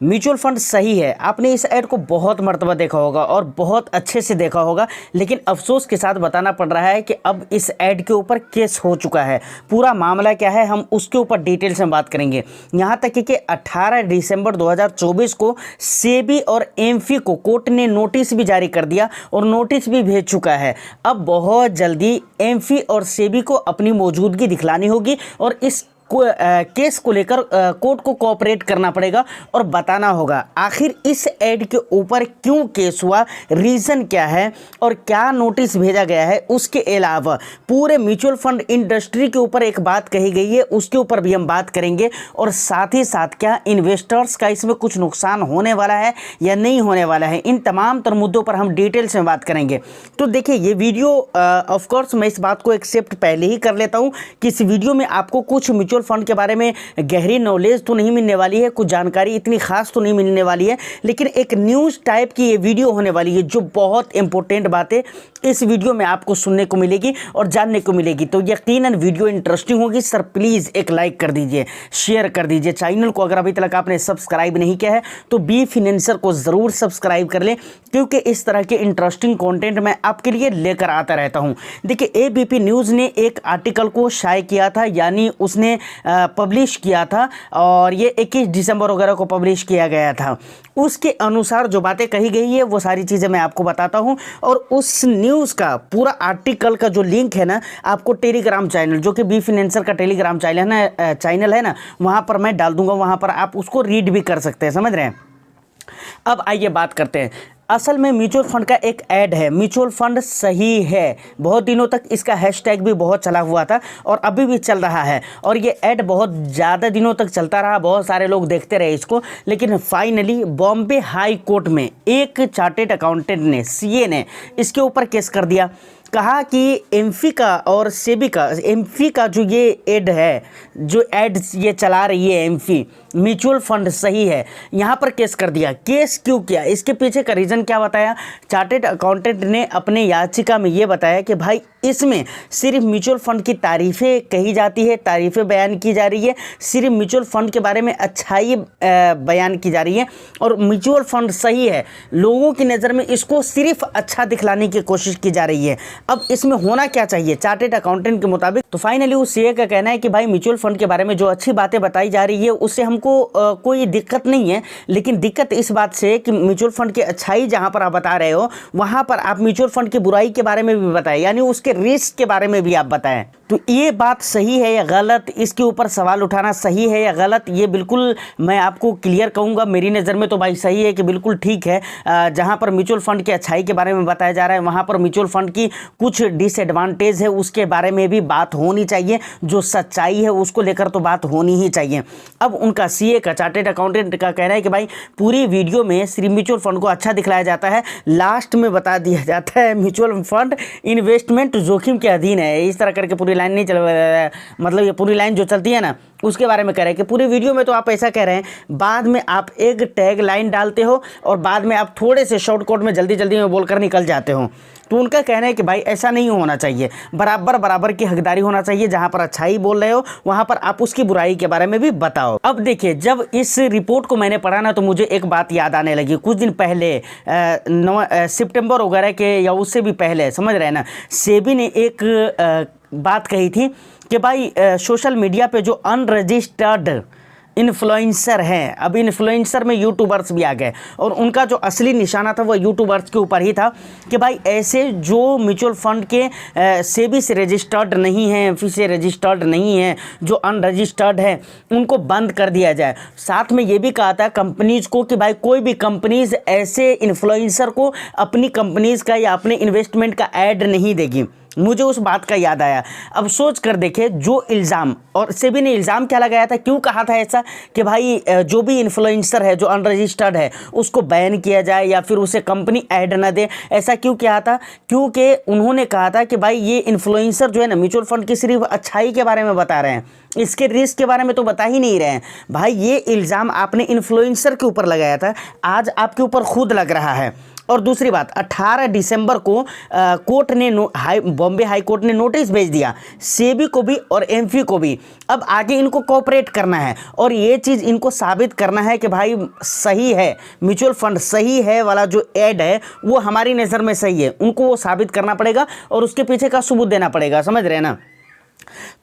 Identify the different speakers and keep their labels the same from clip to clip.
Speaker 1: Mutual fund सही है। आपने इस ऐड को बहुत मर्तबा देखा होगा और बहुत अच्छे से देखा होगा, लेकिन अफसोस के साथ बताना पड़ रहा है कि अब इस ऐड के ऊपर केस हो चुका है। पूरा मामला क्या है हम उसके ऊपर डिटेल से बात करेंगे। यहाँ तक कि 18 दिसंबर 2024 को सेबी और एमफी को कोर्ट ने नोटिस भी जारी कर दिया और नोटिस भी भेज चुका है। अब बहुत जल्दी एमफी और सेबी को अपनी मौजूदगी दिखलानी होगी और इस केस को लेकर कोर्ट को कोऑपरेट करना पड़ेगा और बताना होगा आखिर इस ऐड के ऊपर क्यों केस हुआ, रीज़न क्या है और क्या नोटिस भेजा गया है। उसके अलावा पूरे म्यूचुअल फंड इंडस्ट्री के ऊपर एक बात कही गई है, उसके ऊपर भी हम बात करेंगे और साथ ही साथ क्या इन्वेस्टर्स का इसमें कुछ नुकसान होने वाला है या नहीं होने वाला है। इन तमाम तर मुद्दों पर हम डिटेल्स में बात करेंगे। तो देखिए ये वीडियो ऑफकोर्स मैं इस बात को एक्सेप्ट पहले ही कर लेता हूँ कि इस वीडियो में आपको कुछ म्यूचुअल फंड के बारे में गहरी नॉलेज तो नहीं मिलने वाली है, कुछ जानकारी इतनी खास तो नहीं मिलने वाली है, लेकिन एक न्यूज़ टाइप की ये वीडियो होने वाली है जो बहुत इंपॉर्टेंट बातें इस वीडियो में आपको सुनने को मिलेगी और जानने को मिलेगी। तो यकीनन वीडियो इंटरेस्टिंग होगी। सर प्लीज़ एक लाइक कर दीजिए, शेयर कर दीजिए। चैनल को अगर अभी तक आपने सब्सक्राइब नहीं किया है तो बी फाइनेंसर को ज़रूर सब्सक्राइब कर लें, क्योंकि इस तरह के इंटरेस्टिंग कंटेंट मैं आपके लिए लेकर आता रहता हूं। देखिए एबीपी न्यूज़ ने एक आर्टिकल को शाये किया था, यानी उसने पब्लिश किया था और ये 21 दिसंबर वगैरह को पब्लिश किया गया था। उसके अनुसार जो बातें कही गई है वो सारी चीज़ें मैं आपको बताता हूं और उस न्यूज़ का पूरा आर्टिकल का जो लिंक है ना आपको टेलीग्राम चैनल, जो कि बी फाइनेंसर का टेलीग्राम चैनल है ना, वहां पर मैं डाल दूंगा। वहां पर आप उसको रीड भी कर सकते हैं, समझ रहे हैं। अब आइए बात करते हैं। असल में म्यूचुअल फंड का एक ऐड है, म्यूचुअल फंड सही है। बहुत दिनों तक इसका हैशटैग भी बहुत चला हुआ था और अभी भी चल रहा है और ये ऐड बहुत ज़्यादा दिनों तक चलता रहा, बहुत सारे लोग देखते रहे इसको। लेकिन फाइनली बॉम्बे हाई कोर्ट में एक चार्टेड अकाउंटेंट ने, सीए ने इसके ऊपर केस कर दिया। कहा कि एमफी का और सेबी का, एमफी का जो ये ऐड है, जो ऐड ये चला रही है एमफी, म्यूचुअल फंड सही है, यहाँ पर केस कर दिया। केस क्यों किया, इसके पीछे का रीज़न क्या बताया। चार्टेड अकाउंटेंट ने अपने याचिका में ये बताया कि भाई इसमें सिर्फ म्यूचुअल फंड की तारीफ़ें कही जाती है, तारीफ़ें बयान की जा रही है, सिर्फ म्यूचुअल फंड के बारे में अच्छाई बयान की जा रही है और म्यूचुअल फंड सही है, लोगों की नज़र में इसको सिर्फ अच्छा दिखलाने की कोशिश की जा रही है। अब इसमें होना क्या चाहिए चार्टेड अकाउंटेंट के मुताबिक। तो फाइनली उस सीए का कहना है कि भाई म्यूचुअल फंड के बारे में जो अच्छी बातें बताई जा रही है उससे हमको कोई दिक्कत नहीं है, लेकिन दिक्कत इस बात से कि म्यूचुअल फंड की अच्छाई जहां पर आप बता रहे हो वहां पर आप म्यूचुअल फंड की बुराई के बारे में भी बताएं, यानी उसके रिस्क के बारे में भी आप बताएं। तो ये बात सही है या गलत, इसके ऊपर सवाल उठाना सही है या गलत, ये बिल्कुल मैं आपको क्लियर कहूँगा। मेरी नज़र में तो भाई सही है कि बिल्कुल ठीक है। जहाँ पर म्यूचुअल फंड की अच्छाई के बारे में बताया जा रहा है वहाँ पर म्यूचुअल फंड की कुछ डिसएडवांटेज है उसके बारे में भी बात होनी चाहिए, जो सच्चाई है उसको लेकर तो बात होनी ही चाहिए। अब उनका सीए का, चार्टेड अकाउंटेंट का कहना है कि भाई पूरी वीडियो में सिर्फ म्यूचुअल फंड को अच्छा दिखलाया जाता है, लास्ट में बता दिया जाता है म्यूचुअल फंड इन्वेस्टमेंट जोखिम के अधीन है। इस तरह करके पूरी लाइन नहीं चल, मतलब ये पूरी लाइन जो चलती है ना उसके बारे में कह रहे हैं कि पूरी वीडियो में तो आप ऐसा कह रहे हैं, बाद में आप एक टैग लाइन डालते हो और बाद में आप थोड़े से शॉर्टकट में जल्दी जल्दी में बोलकर निकल जाते हो। तो उनका कहना है कि भाई ऐसा नहीं होना चाहिए, बराबर बराबर की हकदारी होना चाहिए। जहां पर अच्छाई बोल रहे हो वहां पर आप उसकी बुराई के बारे में भी बताओ। अब देखिए जब इस रिपोर्ट को मैंने पढ़ा ना तो मुझे एक बात याद आने लगी। कुछ दिन पहले सितंबर वगैरह के या उससे भी पहले, समझ रहे हैं ना, सेबी ने एक बात कही थी कि भाई सोशल मीडिया पे जो अनरजिस्टर्ड इन्फ्लुएंसर हैं, अब इन्फ्लुएंसर में यूट्यूबर्स भी आ गए और उनका जो असली निशाना था वो यूट्यूबर्स के ऊपर ही था कि भाई ऐसे जो म्यूचुअल फंड के सेबी से रजिस्टर्ड नहीं हैं, एमफी से रजिस्टर्ड नहीं हैं, जो अनरजिस्टर्ड है उनको बंद कर दिया जाए। साथ में ये भी कहा था कंपनीज़ को कि भाई कोई भी कंपनीज़ ऐसे इन्फ्लुएंसर को अपनी कंपनीज़ का या अपने इन्वेस्टमेंट का ऐड नहीं देगी। मुझे उस बात का याद आया। अब सोच कर देखे जो इल्ज़ाम, और सेबी ने इल्ज़ाम क्या लगाया था, क्यों कहा था ऐसा कि भाई जो भी इन्फ्लुएंसर है जो अनरजिस्टर्ड है उसको बैन किया जाए या फिर उसे कंपनी ऐड ना दे। ऐसा क्यों किया था, क्योंकि उन्होंने कहा था कि भाई ये इन्फ्लुएंसर जो है ना म्यूचुअल फंड की सिर्फ अच्छाई के बारे में बता रहे हैं, इसके रिस्क के बारे में तो बता ही नहीं रहे हैं। भाई ये इल्ज़ाम आपने इन्फ्लुएंसर के ऊपर लगाया था, आज आपके ऊपर खुद लग रहा है। और दूसरी बात 18 दिसंबर को कोर्ट ने बॉम्बे हाई कोर्ट ने नोटिस भेज दिया सेबी को भी और एमफी को भी। अब आगे इनको कोऑपरेट करना है और ये चीज़ इनको साबित करना है कि भाई सही है, म्यूचुअल फंड सही है वाला जो ऐड है वो हमारी नज़र में सही है, उनको वो साबित करना पड़ेगा और उसके पीछे का सबूत देना पड़ेगा। समझ रहे हैं ना।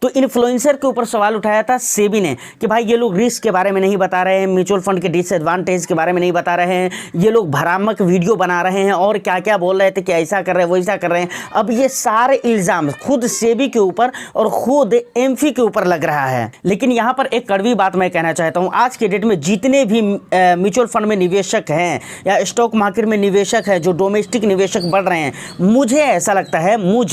Speaker 1: तो इन्फ्लुएंसर के ऊपर सवाल उठाया था सेबी ने कि भाई ये लोग रिस्क के बारे में नहीं बता रहे हैं, म्यूचुअल फंड के डिसएडवांटेज के बारे में नहीं बता रहे हैं, ये लोग भ्रामक वीडियो बना रहे हैं और क्या क्या बोल रहे थे कि ऐसा कर रहे हैं वैसा कर रहे हैं। अब ये सारे इल्ज़ाम खुद सेबी के ऊपर और खुद एमफी के ऊपर लग रहा है। लेकिन यहाँ पर एक कड़वी बात मैं कहना चाहता हूँ, आज के डेट में जितने भी म्यूचुअल फंड में निवेशक हैं या स्टॉक मार्केट में निवेशक हैं, जो डोमेस्टिक निवेशक बढ़ रहे हैं, मुझे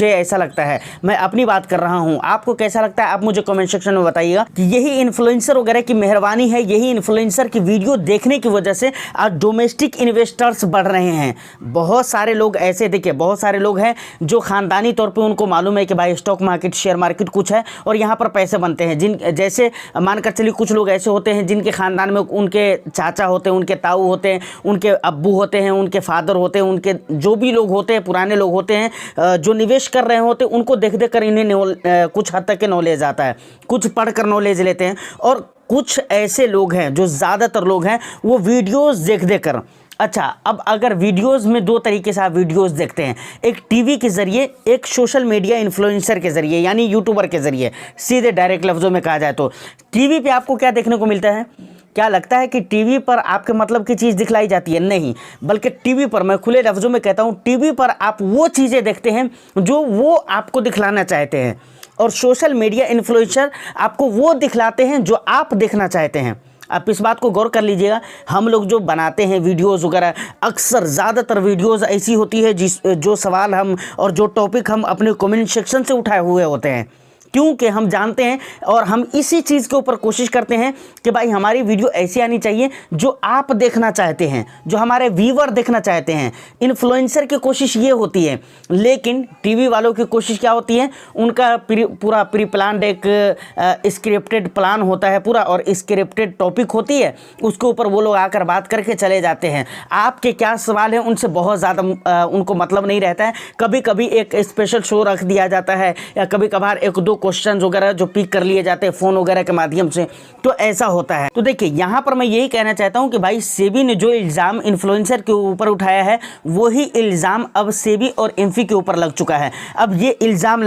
Speaker 1: ऐसा लगता है, मैं अपनी बात कर रहा हूँ, आपको कैसा लगता है आप मुझे कमेंट सेक्शन में बताइएगा कि यही इन्फ्लुएंसर वगैरह की मेहरबानी है, यही इन्फ्लुएंसर की वीडियो देखने की वजह से आज डोमेस्टिक इन्वेस्टर्स बढ़ रहे हैं। बहुत सारे लोग ऐसे, देखिए बहुत सारे लोग हैं जो खानदानी तौर पे उनको मालूम है कि भाई स्टॉक मार्केट शेयर मार्केट कुछ है और यहाँ पर पैसे बनते हैं। जिन जैसे मानकर चलिए कुछ लोग ऐसे होते हैं जिनके खानदान में उनके चाचा होते हैं, उनके ताऊ होते हैं, उनके अब्बू होते हैं, उनके फादर होते हैं, उनके जो भी लोग होते हैं पुराने लोग होते हैं जो निवेश कर रहे होते हैं, उनको देख देख कर इन्हें कुछ हद तक के नॉलेज आता है, कुछ पढ़कर नॉलेज लेते हैं। और कुछ ऐसे लोग हैं जो ज़्यादातर लोग हैं वो वीडियोस देख देख कर, अच्छा अब अगर वीडियोस में दो तरीके से आप वीडियोस देखते हैं, एक टीवी के ज़रिए, एक सोशल मीडिया इन्फ्लुएंसर के ज़रिए यानी यूट्यूबर के ज़रिए। सीधे डायरेक्ट लफ्ज़ों में कहा जाए तो टीवी पे आपको क्या देखने को मिलता है? क्या लगता है कि टीवी पर आपके मतलब की चीज़ दिखलाई जाती है? नहीं, बल्कि टीवी पर, मैं खुले लफ्ज़ों में कहता हूँ, टीवी पर आप वो चीज़ें देखते हैं जो वो आपको दिखलाना चाहते हैं और सोशल मीडिया इन्फ्लुएंसर आपको वो दिखलाते हैं जो आप देखना चाहते हैं। आप इस बात को गौर कर लीजिएगा, हम लोग जो बनाते हैं वीडियोस वगैरह, अक्सर ज़्यादातर वीडियोस ऐसी होती है जो सवाल हम और जो टॉपिक हम अपने कमेंट सेक्शन से उठाए हुए होते हैं, क्योंकि हम जानते हैं और हम इसी चीज़ के ऊपर कोशिश करते हैं कि भाई हमारी वीडियो ऐसी आनी चाहिए जो आप देखना चाहते हैं, जो हमारे व्यूवर देखना चाहते हैं। इन्फ्लुएंसर की कोशिश ये होती है, लेकिन टीवी वालों की कोशिश क्या होती है? उनका पूरा प्री प्लान्ड एक स्क्रिप्टेड प्लान होता है पूरा, और स्क्रिप्टेड टॉपिक होती है, उसके ऊपर वो लोग आकर बात करके चले जाते हैं। आपके क्या सवाल हैं उनसे बहुत ज़्यादा उनको मतलब नहीं रहता है। कभी कभी एक स्पेशल शो रख दिया जाता है या कभी कभार एक दो क्वेश्चन वगैरह जो पिक कर लिए जाते हैं फ़ोन वगैरह के माध्यम से, तो ऐसा होता है। तो देखिए यहाँ पर मैं यही कहना चाहता हूँ कि भाई सेबी ने जो इल्ज़ाम इन्फ्लुएंसर के ऊपर उठाया है वही इल्ज़ाम अब सेबी और एमफी के ऊपर लग चुका है। अब ये इल्ज़ाम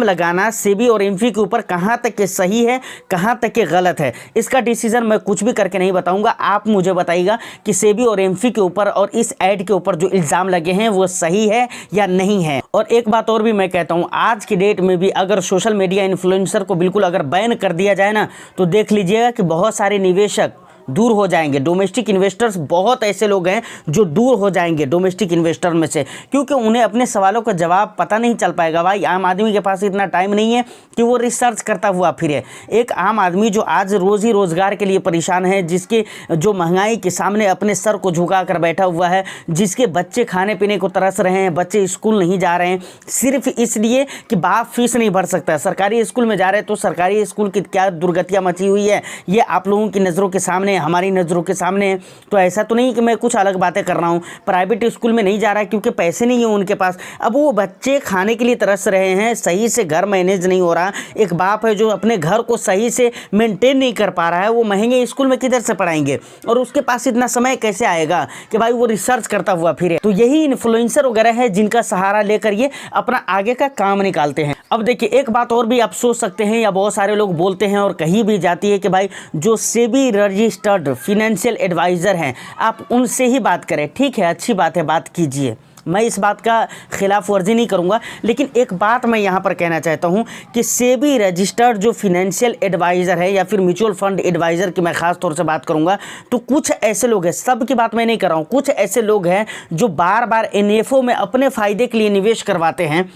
Speaker 1: लगाना सेबी और एमफी के ऊपर कहाँ तक के सही है, कहाँ तक के गलत है, इसका डिसीजन मैं कुछ भी करके नहीं बताऊंगा। आप मुझे बताइएगा कि सेबी और एमफी के ऊपर और इस ऐड के ऊपर जो इल्ज़ाम लगे हैं वो सही है या नहीं है। और एक बात और भी मैं कहता हूँ, आज की डेट में भी अगर सोशल मीडिया इन्फ्लुएंसर को बिल्कुल अगर बैन कर दिया जाए ना, तो देख लीजिएगा कि बहुत सारे निवेशक दूर हो जाएंगे। डोमेस्टिक इन्वेस्टर्स, बहुत ऐसे लोग हैं जो दूर हो जाएंगे डोमेस्टिक इन्वेस्टर में से, क्योंकि उन्हें अपने सवालों का जवाब पता नहीं चल पाएगा। भाई आम आदमी के पास इतना टाइम नहीं है कि वो रिसर्च करता हुआ फिरे। एक आम आदमी जो आज रोज़ी रोज़गार के लिए परेशान है, जिसके जो महंगाई के सामने अपने सर को झुका कर बैठा हुआ है, जिसके बच्चे खाने पीने को तरस रहे हैं, बच्चे स्कूल नहीं जा रहे हैं सिर्फ इसलिए कि बाप फीस नहीं भर सकता। सरकारी स्कूल में जा रहे हैं तो सरकारी स्कूल की क्या दुर्गतियाँ मची हुई है ये आप लोगों की नज़रों के सामने, हमारी नज़रों के सामने है। तो ऐसा तो नहीं कि मैं कुछ अलग बातें कर रहा हूँ। प्राइवेट स्कूल में नहीं जा रहा है क्योंकि पैसे नहीं है उनके पास। अब वो बच्चे खाने के लिए तरस रहे हैं, सही से घर मैनेज नहीं हो रहा। एक बाप है जो अपने घर को सही से मेंटेन नहीं कर पा रहा है, वो महंगे स्कूल में किधर से पढ़ाएंगे और उसके पास इतना समय कैसे आएगा कि भाई वो रिसर्च करता हुआ फिरे। तो यही इन्फ्लुएंसर वगैरह है जिनका सहारा लेकर ये अपना आगे का काम निकालते हैं। अब देखिए एक बात और भी आप सोच सकते हैं या बहुत सारे लोग बोलते हैं और कहीं भी जाती है कि भाई जो सेबी रजिस्टर्ड फाइनेंशियल एडवाइज़र हैं आप उनसे ही बात करें। ठीक है, अच्छी बात है, बात कीजिए, मैं इस बात का खिलाफ वर्जी नहीं करूंगा। लेकिन एक बात मैं यहाँ पर कहना चाहता हूँ कि सेबी रजिस्टर्ड जो फाइनेंशियल एडवाइज़र है या फिर म्यूचुअल फंड एडवाइज़र की मैं ख़ास तौर से बात करूँगा, तो कुछ ऐसे लोग हैं, सब की बात मैं नहीं कर रहा हूँ, कुछ ऐसे लोग हैं जो बार बार NFO में अपने फ़ायदे के लिए निवेश करवाते हैं।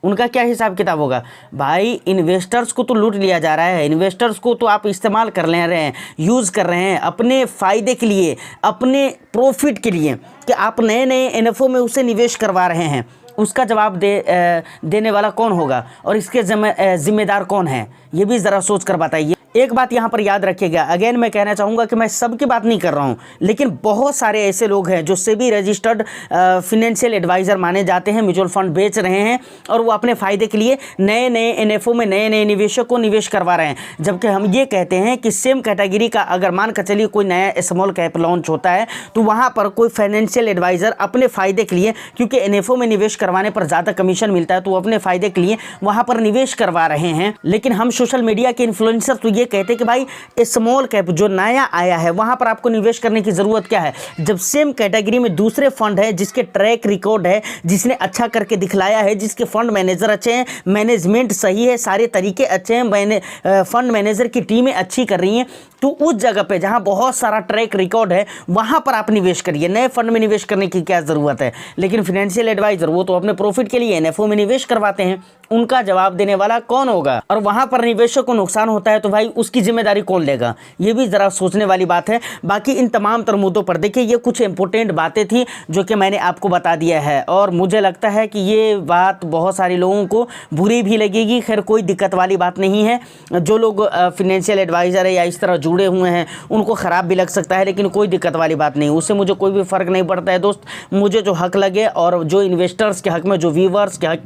Speaker 1: उनका क्या हिसाब किताब होगा? भाई इन्वेस्टर्स को तो लूट लिया जा रहा है, इन्वेस्टर्स को तो आप इस्तेमाल कर ले रहे हैं, यूज़ कर रहे हैं अपने फ़ायदे के लिए, अपने प्रॉफिट के लिए, कि आप नए नए NFO में उसे निवेश करवा रहे हैं। उसका जवाब देने वाला कौन होगा और इसके जिम्मेदार कौन है, ये भी ज़रा सोच कर बताइए। एक बात यहाँ पर याद रखिएगा, अगेन मैं कहना चाहूँगा कि मैं सबकी बात नहीं कर रहा हूँ, लेकिन बहुत सारे ऐसे लोग हैं जो सेबी रजिस्टर्ड फिनेंशियल एडवाइज़र माने जाते हैं, म्यूचुअल फंड बेच रहे हैं और वो अपने फ़ायदे के लिए नए नए एनएफओ में नए नए निवेशक को निवेश करवा रहे हैं। जबकि हम ये कहते हैं कि सेम कैटेगरी का अगर मान कर चलिए कोई नया स्मॉल कैप लॉन्च होता है तो वहाँ पर कोई फाइनेंशियल एडवाइज़र अपने फ़ायदे के लिए, क्योंकि एनएफओ में निवेश करवाने पर ज़्यादा कमीशन मिलता है, तो वो अपने फ़ायदे के लिए वहाँ पर निवेश करवा रहे हैं। लेकिन हम सोशल मीडिया के इन्फ्लुएंसर तो ये कहते हैं कि भाई स्मॉल कैप जो नया आया है वहाँ पर आपको निवेश करने की ज़रूरत क्या है, जब सेम कैटेगरी में दूसरे फंड है जिसके ट्रैक रिकॉर्ड है, जिसने अच्छा करके दिखलाया है, जिसके फंड मैनेजर अच्छे हैं, मैनेजमेंट सही है, सारे तरीके अच्छे हैं, फंड मैनेजर की टीमें अच्छी कर रही हैं, तो उस जगह पे जहां बहुत सारा ट्रैक रिकॉर्ड है वहां पर आप निवेश करिए। नए फंड में निवेश करने की क्या ज़रूरत है। लेकिन फाइनेंशियल एडवाइज़र वो तो अपने प्रॉफिट के लिए एनएफओ में निवेश करवाते हैं, उनका जवाब देने वाला कौन होगा। और वहां पर निवेशक को नुकसान होता है तो भाई उसकी जिम्मेदारी कौन लेगा, ये भी ज़रा सोचने वाली बात है। बाकी इन तमाम तर मुद्दों पर देखिए, ये कुछ इंपॉर्टेंट बातें थी जो कि मैंने आपको बता दिया है और मुझे लगता है कि ये बात बहुत सारे लोगों को बुरी भी लगेगी। खैर कोई दिक्कत वाली बात नहीं है, जो लोग फाइनेंशियल एडवाइज़र है या इस तरह जुड़े हुए हैं उनको ख़राब भी लग सकता है, लेकिन कोई दिक्कत वाली बात नहीं, उससे मुझे कोई भी फ़र्क नहीं पड़ता है दोस्त। मुझे जो हक लगे और जो इन्वेस्टर्स के हक में, जो व्यूवर्स के हक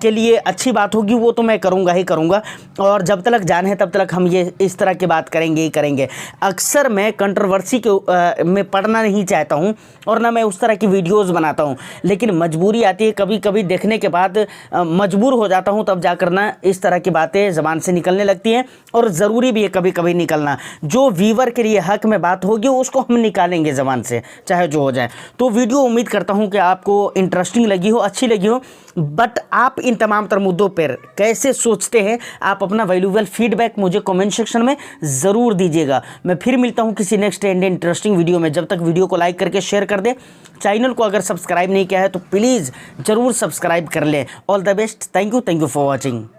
Speaker 1: के लिए अच्छी बात होगी वो तो मैं करूँगा ही करूँगा। और जब तक जान है तब तक हम ये इस तरह की बात करेंगे ही करेंगे। अक्सर मैं कंट्रोवर्सी के में पढ़ना नहीं चाहता हूँ और ना मैं उस तरह की वीडियोज़ बनाता हूँ, लेकिन मजबूरी आती है, कभी कभी देखने के बाद मजबूर हो जाता हूँ, तब जाकर ना इस तरह की बातें ज़बान से निकलने लगती हैं और ज़रूरी भी है कभी कभी निकलना। जो व्यूवर के लिए हक में बात होगी उसको हम निकालेंगे ज़बान से, चाहे जो हो जाए। तो वीडियो उम्मीद करता हूँ कि आपको इंटरेस्टिंग लगी हो, अच्छी लगी हो। बट आप इन तमाम तर मुद्दों पर कैसे सोचते हैं, आप अपना वैल्यूएबल फीडबैक मुझे कमेंट सेक्शन में ज़रूर दीजिएगा। मैं फिर मिलता हूँ किसी नेक्स्ट एंड इंटरेस्टिंग वीडियो में। जब तक वीडियो को लाइक करके शेयर कर दें, चैनल को अगर सब्सक्राइब नहीं किया है तो प्लीज़ ज़रूर सब्सक्राइब कर लें। All the best, thank you for watching.